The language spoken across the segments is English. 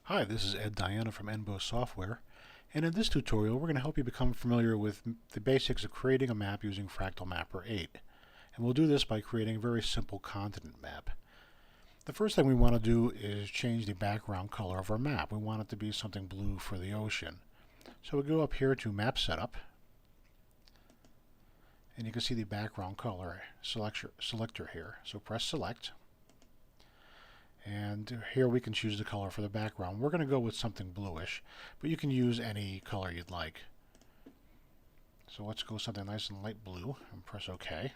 Hi, this is Ed Diana from NBO Software, and in this tutorial we're going to help you become familiar with the basics of creating a map using Fractal Mapper 8. And we'll do this by creating a very simple continent map. The first thing we want to do is change the background color of our map. We want it to be something blue for the ocean. So we go up here to Map Setup, and you can see the background color selector here. So press Select. And here we can choose the color for the background. We're going to go with something bluish, but you can use any color you'd like. So let's go something nice and light blue and press OK.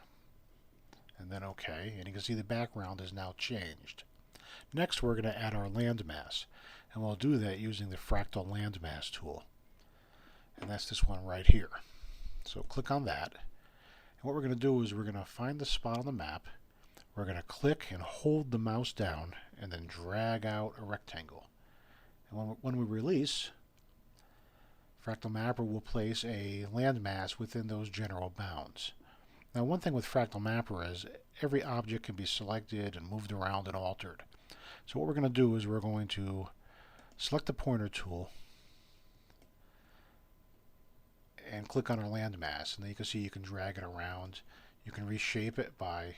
And then OK. And you can see the background is now changed. Next, we're going to add our landmass. And we'll do that using the Fractal Landmass tool. And that's this one right here. So click on that. And what we're going to do is we're going to find the spot on the map. We're going to click and hold the mouse down and then drag out a rectangle. And when we release, Fractal Mapper will place a landmass within those general bounds. Now, one thing with Fractal Mapper is every object can be selected and moved around and altered. So what we're going to do is we're going to select the pointer tool and click on our landmass. And then you can see you can drag it around. You can reshape it by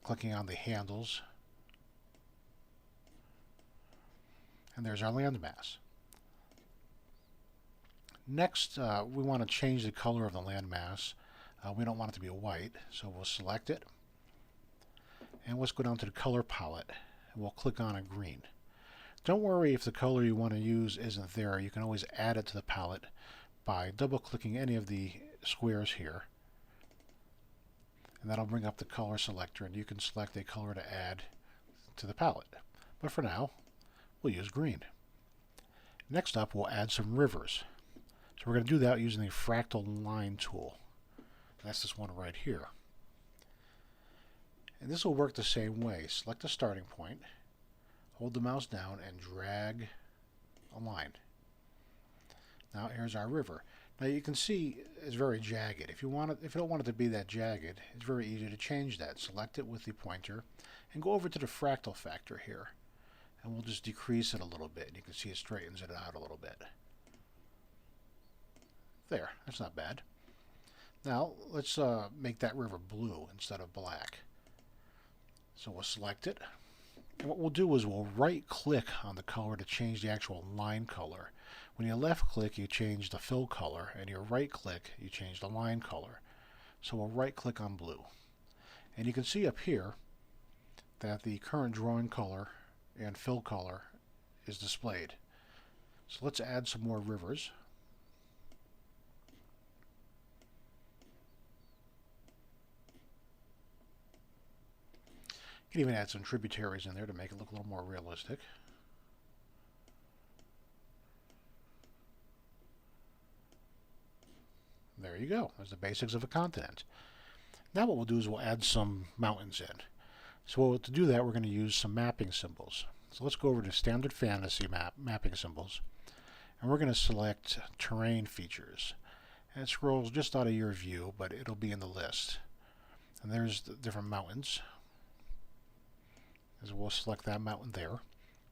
clicking on the handles. And there's our landmass. Next, we want to change the color of the landmass. We don't want it to be white, so we'll select it. And let's go down to the color palette, and we'll click on a green. Don't worry if the color you want to use isn't there. You can always add it to the palette by double-clicking any of the squares here. And that'll bring up the color selector, and you can select a color to add to the palette. But for now, we'll use green. Next up, we'll add some rivers. So we're going to do that using the Fractal Line tool. That's this one right here. And this will work the same way. Select a starting point, hold the mouse down, and drag a line. Now here's our river. Now you can see it's very jagged. If you don't want it to be that jagged, it's very easy to change that. Select it with the pointer and go over to the fractal factor here. And we'll just decrease it a little bit. You can see it straightens it out a little bit. There, that's not bad. Now let's make that river blue instead of black. So we'll select it. And what we'll do is we'll right click on the color to change the actual line color. When you left click, you change the fill color, and you right click, you change the line color. So we'll right click on blue. And you can see up here that the current drawing color and fill color is displayed. So let's add some more rivers. You can even add some tributaries in there to make it look a little more realistic. There you go. There's the basics of a continent. Now what we'll do is we'll add some mountains in. So to do that, we're going to use some mapping symbols. So let's go over to Standard Fantasy mapping symbols. And we're going to select Terrain Features. And it scrolls just out of your view, but it'll be in the list. And there's the different mountains. So we'll select that mountain there.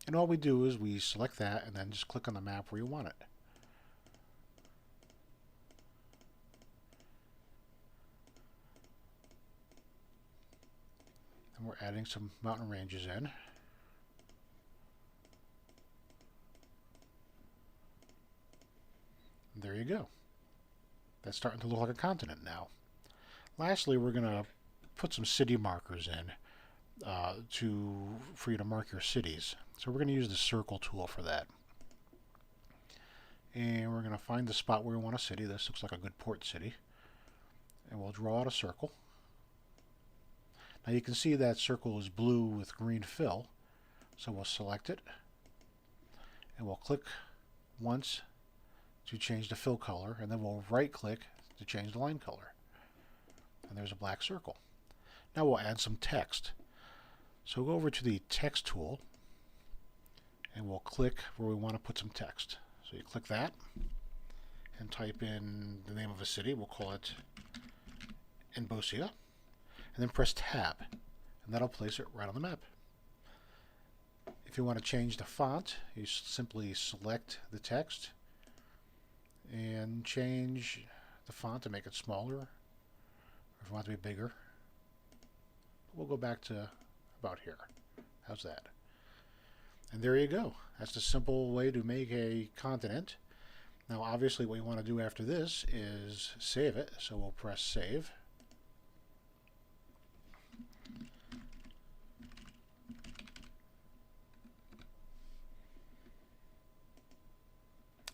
And all we do is we select that and then just click on the map where you want it. And we're adding some mountain ranges in. And there you go. That's starting to look like a continent now. Lastly, we're going to put some city markers in for you to mark your cities. So we're going to use the circle tool for that. And we're going to find the spot where we want a city. This looks like a good port city. And we'll draw out a circle. Now you can see that circle is blue with green fill. So we'll select it. And we'll click once to change the fill color. And then we'll right click to change the line color. And there's a black circle. Now we'll add some text. So go over to the text tool and we'll click where we want to put some text. So you click that and type in the name of a city. We'll call it Embosia. And then press Tab. And that'll place it right on the map. If you want to change the font, you simply select the text and change the font to make it smaller, or if you want it to be bigger. We'll go back to about here. How's that? And there you go. That's the simple way to make a continent. Now obviously what you want to do after this is save it, so we'll press save.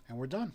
And we're done.